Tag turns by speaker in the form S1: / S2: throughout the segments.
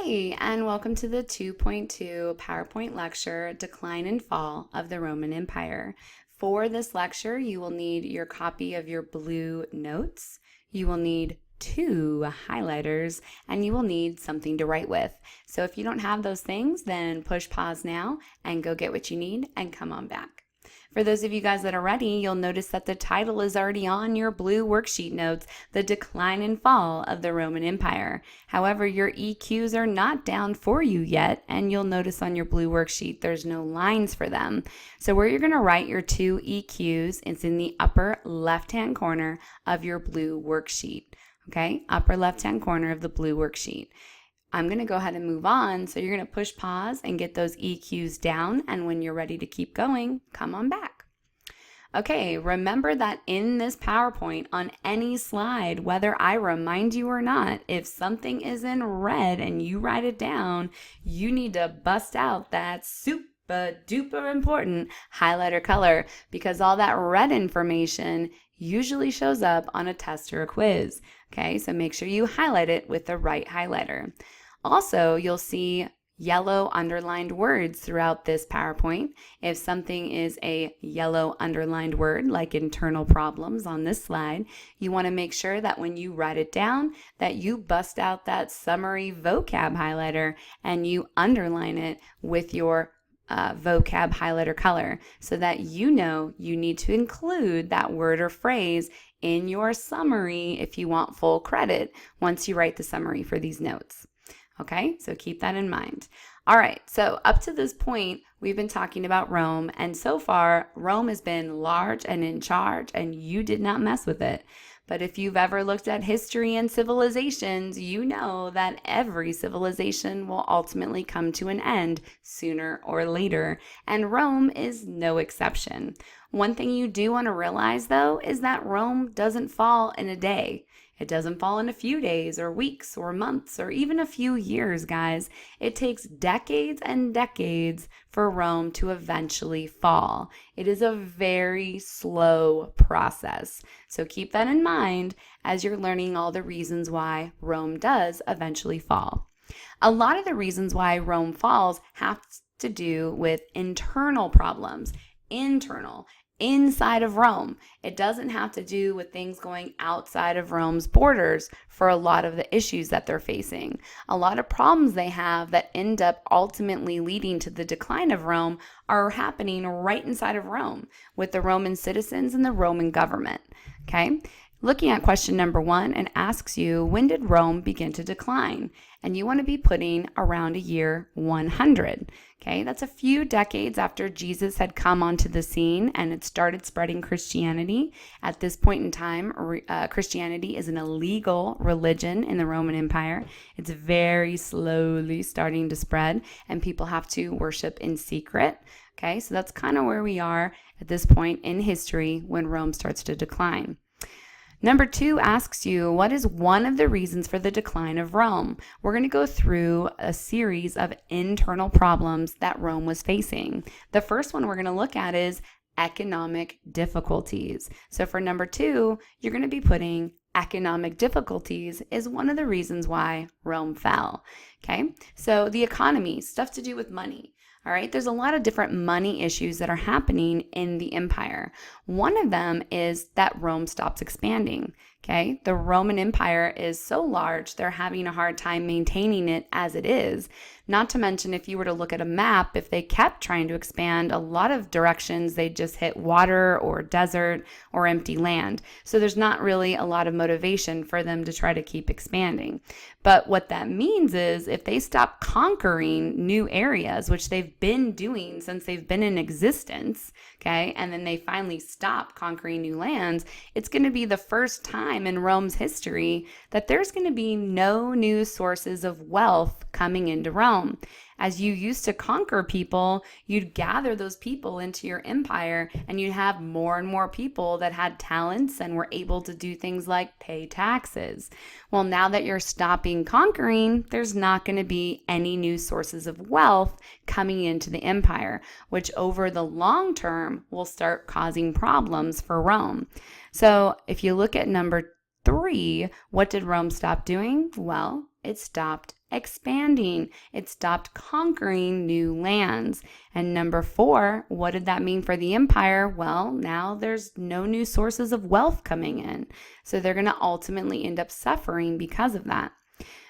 S1: Hey, and welcome to the 2.2 PowerPoint lecture, Decline and Fall of the Roman Empire. For this lecture, you will need your copy of your blue notes, you will need 2 highlighters, and you will need something to write with. So if you don't have those things, then push pause now and go get what you need and come on back. For those of you guys that are ready, you'll notice that the title is already on your blue worksheet notes, The Decline and Fall of the Roman Empire. However, your EQs are not down for you yet, and you'll notice on your blue worksheet there's no lines for them. So where you're going to write your 2 EQs is in the upper left-hand corner of your blue worksheet. Okay, upper left-hand corner of the blue worksheet. I'm going to go ahead and move on. So you're going to push pause and get those EQs down. And when you're ready to keep going, come on back. Okay, remember that in this PowerPoint on any slide, whether I remind you or not, if something is in red and you write it down, you need to bust out that super duper important highlighter color because all that red information usually shows up on a test or a quiz. Okay, so make sure you highlight it with the right highlighter. Also, you'll see yellow underlined words throughout this PowerPoint. If something is a yellow underlined word, like internal problems on this slide, you want to make sure that when you write it down, that you bust out that summary vocab highlighter and you underline it with your vocab highlighter color so that you know you need to include that word or phrase in your summary if you want full credit once you write the summary for these notes. Okay, so keep that in mind. All right, so up to this point, we've been talking about Rome, and so far, Rome has been large and in charge, and you did not mess with it. But if you've ever looked at history and civilizations, you know that every civilization will ultimately come to an end sooner or later, and Rome is no exception. One thing you do want to realize, though, is that Rome doesn't fall in a day. It doesn't fall in a few days or weeks or months or even a few years, guys. It takes decades and decades for Rome to eventually fall. It is a very slow process. So keep that in mind as you're learning all the reasons why Rome does eventually fall. A lot of the reasons why Rome falls have to do with internal problems. Inside of Rome. It doesn't have to do with things going outside of Rome's borders for a lot of the issues that they're facing. A lot of problems they have that end up ultimately leading to the decline of Rome are happening right inside of Rome with the Roman citizens and the Roman government. Okay? Looking at question number 1, it asks you, when did Rome begin to decline? And you want to be putting around a year 100. Okay, that's a few decades after Jesus had come onto the scene and it started spreading Christianity. At this point in time, Christianity is an illegal religion in the Roman Empire. It's very slowly starting to spread and people have to worship in secret. Okay, so that's kind of where we are at this point in history when Rome starts to decline. Number 2 asks you, what is one of the reasons for the decline of Rome? We're going to go through a series of internal problems that Rome was facing. The first one we're going to look at is economic difficulties. So for number 2, you're going to be putting economic difficulties is one of the reasons why Rome fell. Okay, so the economy, stuff to do with money. All right, there's a lot of different money issues that are happening in the empire. One of them is that Rome stops expanding. Okay, the Roman Empire is so large, they're having a hard time maintaining it as it is. Not to mention, if you were to look at a map, if they kept trying to expand a lot of directions, they'd just hit water or desert or empty land. So there's not really a lot of motivation for them to try to keep expanding. But what that means is if they stop conquering new areas, which they've been doing since they've been in existence, okay, and then they finally stop conquering new lands, it's going to be the first time in Rome's history that there's going to be no new sources of wealth coming into Rome. As you used to conquer people, you'd gather those people into your empire and you'd have more and more people that had talents and were able to do things like pay taxes. Well, now that you're stopping conquering, there's not going to be any new sources of wealth coming into the empire, which over the long term will start causing problems for Rome. So if you look at number 3, what did Rome stop doing? Well, it stopped expanding. It stopped conquering new lands. And number 4, what did that mean for the empire? Well, now there's no new sources of wealth coming in. So they're going to ultimately end up suffering because of that.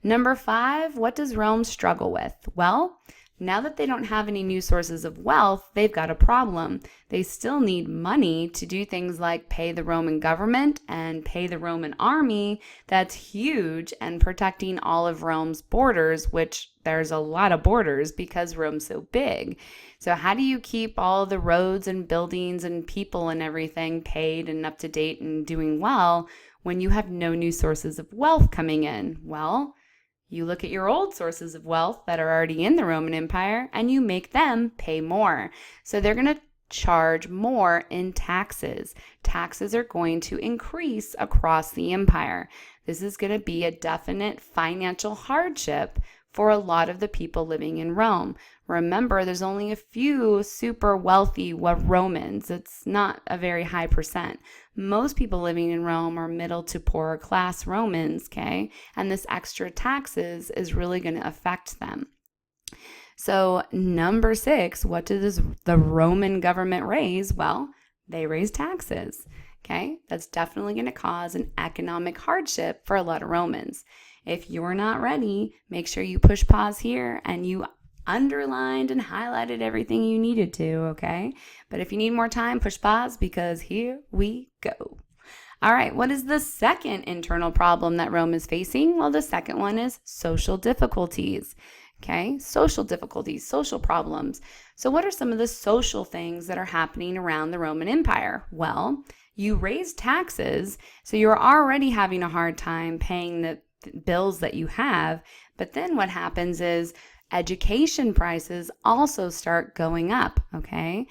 S1: Number 5, what does Rome struggle with? Well, now that they don't have any new sources of wealth, they've got a problem. They still need money to do things like pay the Roman government and pay the Roman army. That's huge, and protecting all of Rome's borders, which there's a lot of borders because Rome's so big. So how do you keep all the roads and buildings and people and everything paid and up to date and doing well when you have no new sources of wealth coming in? Well, you look at your old sources of wealth that are already in the Roman Empire and you make them pay more. So they're going to charge more in taxes. Taxes are going to increase across the empire. This is going to be a definite financial hardship for a lot of the people living in Rome. Remember, there's only a few super wealthy Romans. It's not a very high percent. Most people living in Rome are middle to poorer class Romans, okay? And this extra taxes is really going to affect them. So number 6, what does the Roman government raise? Well, they raise taxes, okay? That's definitely going to cause an economic hardship for a lot of Romans. If you're not ready, make sure you push pause here and you underlined and highlighted everything you needed to, okay? But if you need more time, push pause because here we go. All right, what is the second internal problem that Rome is facing? Well, the second one is social difficulties, okay? Social difficulties, social problems. So what are some of the social things that are happening around the Roman Empire? Well, you raise taxes, so you're already having a hard time paying the bills that you have. But then what happens is education prices also start going up, okay?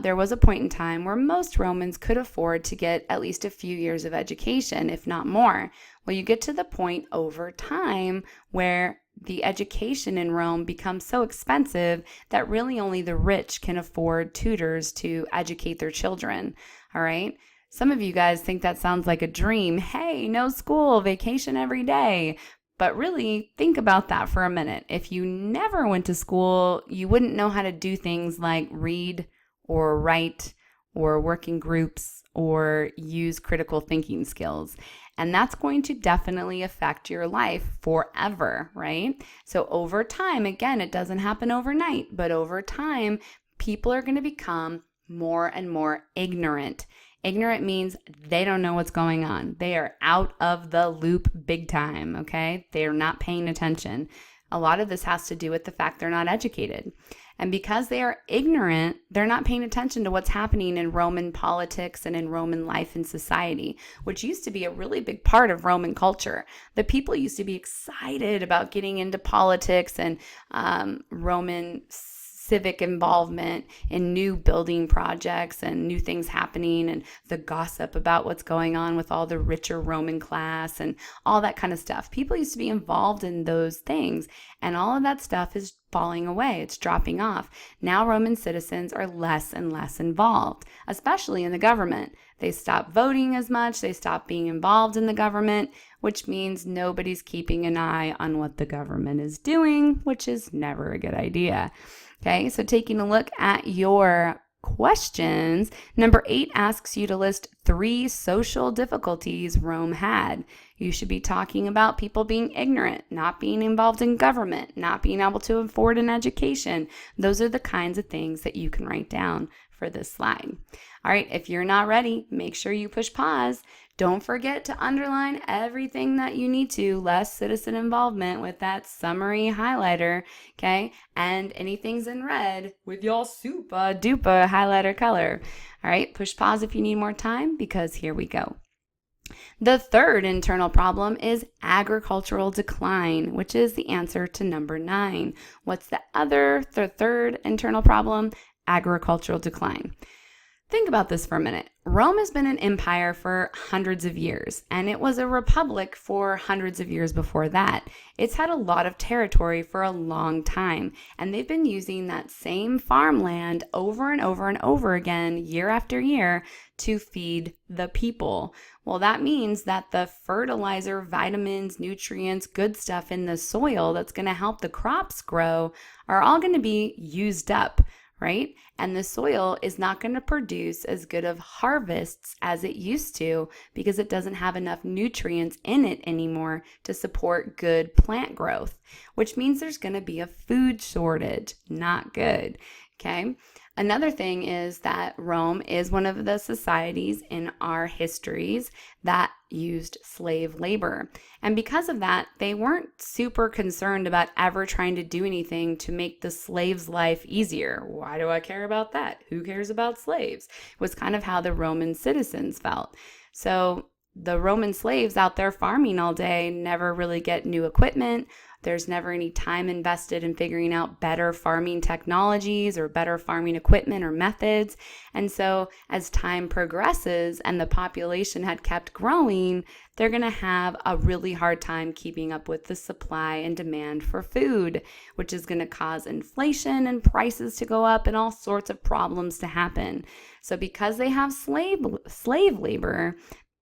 S1: There was a point in time where most Romans could afford to get at least a few years of education, if not more. Well, you get to the point over time where the education in Rome becomes so expensive that really only the rich can afford tutors to educate their children, all right? Some of you guys think that sounds like a dream. Hey, no school, vacation every day. But really, think about that for a minute. If you never went to school, you wouldn't know how to do things like read or write or work in groups or use critical thinking skills. And that's going to definitely affect your life forever, right? So over time, again, it doesn't happen overnight, but over time, people are going to become more and more ignorant. Ignorant means they don't know what's going on. They are out of the loop big time, okay? They are not paying attention. A lot of this has to do with the fact they're not educated. And because they are ignorant, they're not paying attention to what's happening in Roman politics and in Roman life and society, which used to be a really big part of Roman culture. The people used to be excited about getting into politics and Roman civic involvement in new building projects and new things happening and the gossip about what's going on with all the richer Roman class and all that kind of stuff. People used to be involved in those things, and all of that stuff is falling away. It's dropping off. Now Roman citizens are less and less involved, especially in the government. They stop voting as much. They stop being involved in the government, which means nobody's keeping an eye on what the government is doing, which is never a good idea. Okay, so taking a look at your questions, number 8 asks you to list 3 social difficulties Rome had. You should be talking about people being ignorant, not being involved in government, not being able to afford an education. Those are the kinds of things that you can write down for this slide. All right, if you're not ready, make sure you push pause. Don't forget to underline everything that you need to, less citizen involvement with that summary highlighter, okay? And anything's in red with your super duper highlighter color. All right, push pause if you need more time because here we go. The third internal problem is agricultural decline, which is the answer to number 9. What's the third internal problem? Agricultural decline. Think about this for a minute. Rome has been an empire for hundreds of years, and it was a republic for hundreds of years before that. It's had a lot of territory for a long time, and they've been using that same farmland over and over and over again, year after year, to feed the people. Well, that means that the fertilizer, vitamins, nutrients, good stuff in the soil that's going to help the crops grow are all going to be used up, right? And the soil is not going to produce as good of harvests as it used to because it doesn't have enough nutrients in it anymore to support good plant growth, which means there's going to be a food shortage. Not good. Okay. Another thing is that Rome is one of the societies in our histories that used slave labor. And because of that, they weren't super concerned about ever trying to do anything to make the slave's life easier. Why do I care about that? Who cares about slaves? It was kind of how the Roman citizens felt. So the Roman slaves out there farming all day never really get new equipment. There's never any time invested in figuring out better farming technologies or better farming equipment or methods. And so as time progresses and the population had kept growing, they're going to have a really hard time keeping up with the supply and demand for food, which is going to cause inflation and prices to go up and all sorts of problems to happen. So because they have slave labor,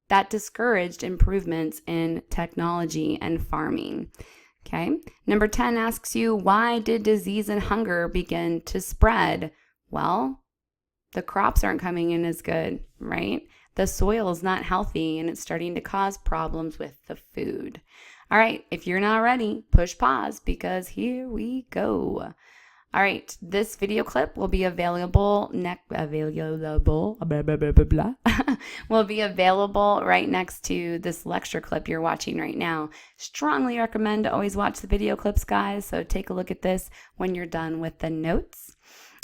S1: that discouraged improvements in technology and farming. Okay. Number 10 asks you, why did disease and hunger begin to spread? Well, the crops aren't coming in as good, right? The soil is not healthy and it's starting to cause problems with the food. All right. If you're not ready, push pause because here we go. All right, this video clip will be available will be available right next to this lecture clip you're watching right now. Strongly recommend to always watch the video clips, guys, so take a look at this when you're done with the notes.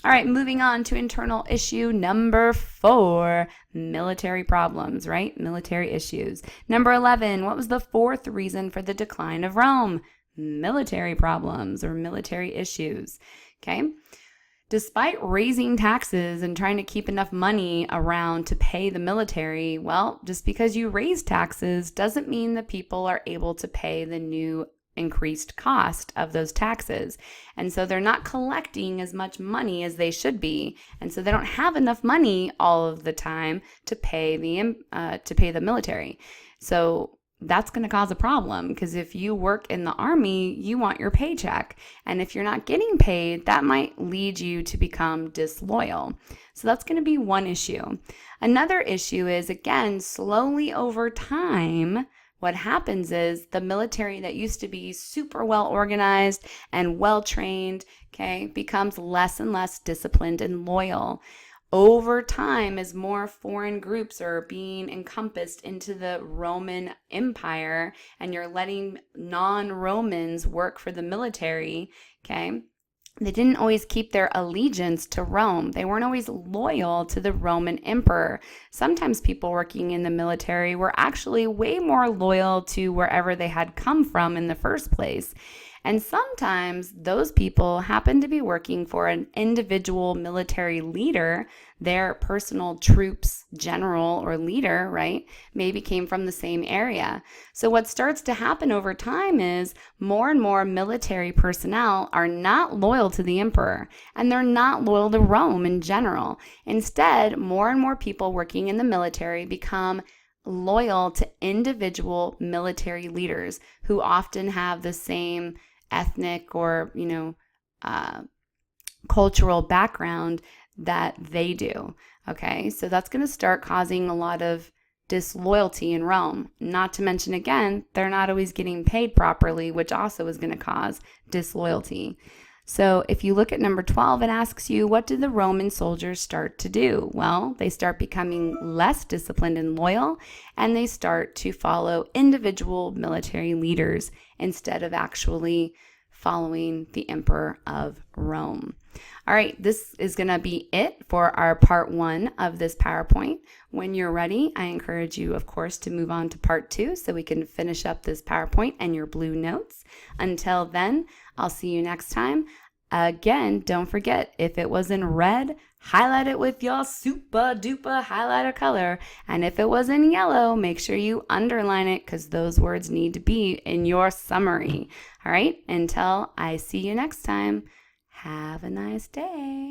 S1: All right, moving on to internal issue number 4, military problems, right? Military issues. Number 11, what was the 4th reason for the decline of Rome? Military problems or military issues. Okay. Despite raising taxes and trying to keep enough money around to pay the military, well, just because you raise taxes doesn't mean that people are able to pay the new increased cost of those taxes. And so they're not collecting as much money as they should be. And so they don't have enough money all of the time to pay the military. So that's going to cause a problem because if you work in the army, you want your paycheck. And if you're not getting paid, that might lead you to become disloyal. So that's going to be one issue. Another issue is, again, slowly over time, what happens is the military that used to be super well organized and well trained, okay, becomes less and less disciplined and loyal. Over time, as more foreign groups are being encompassed into the Roman Empire and you're letting non-Romans work for the military, okay, they didn't always keep their allegiance to Rome. They weren't always loyal to the Roman emperor. Sometimes people working in the military were actually way more loyal to wherever they had come from in the first place. And sometimes those people happen to be working for an individual military leader, their personal troops general or leader, right, maybe came from the same area. So what starts to happen over time is more and more military personnel are not loyal to the emperor, and they're not loyal to Rome in general. Instead, more and more people working in the military become loyal to individual military leaders who often have the same ethnic or, cultural background that they do. Okay, so that's going to start causing a lot of disloyalty in Rome. Not to mention, again, they're not always getting paid properly, which also is going to cause disloyalty. So if you look at number 12, it asks you, what did the Roman soldiers start to do? Well, they start becoming less disciplined and loyal, and they start to follow individual military leaders instead of actually following the Emperor of Rome. All right, this is going to be it for our part 1 of this PowerPoint. When you're ready, I encourage you, of course, to move on to part 2 so we can finish up this PowerPoint and your blue notes. Until then, I'll see you next time. Again, don't forget, if it was in red, highlight it with your super duper highlighter color. And if it was in yellow, make sure you underline it because those words need to be in your summary. All right, until I see you next time, have a nice day.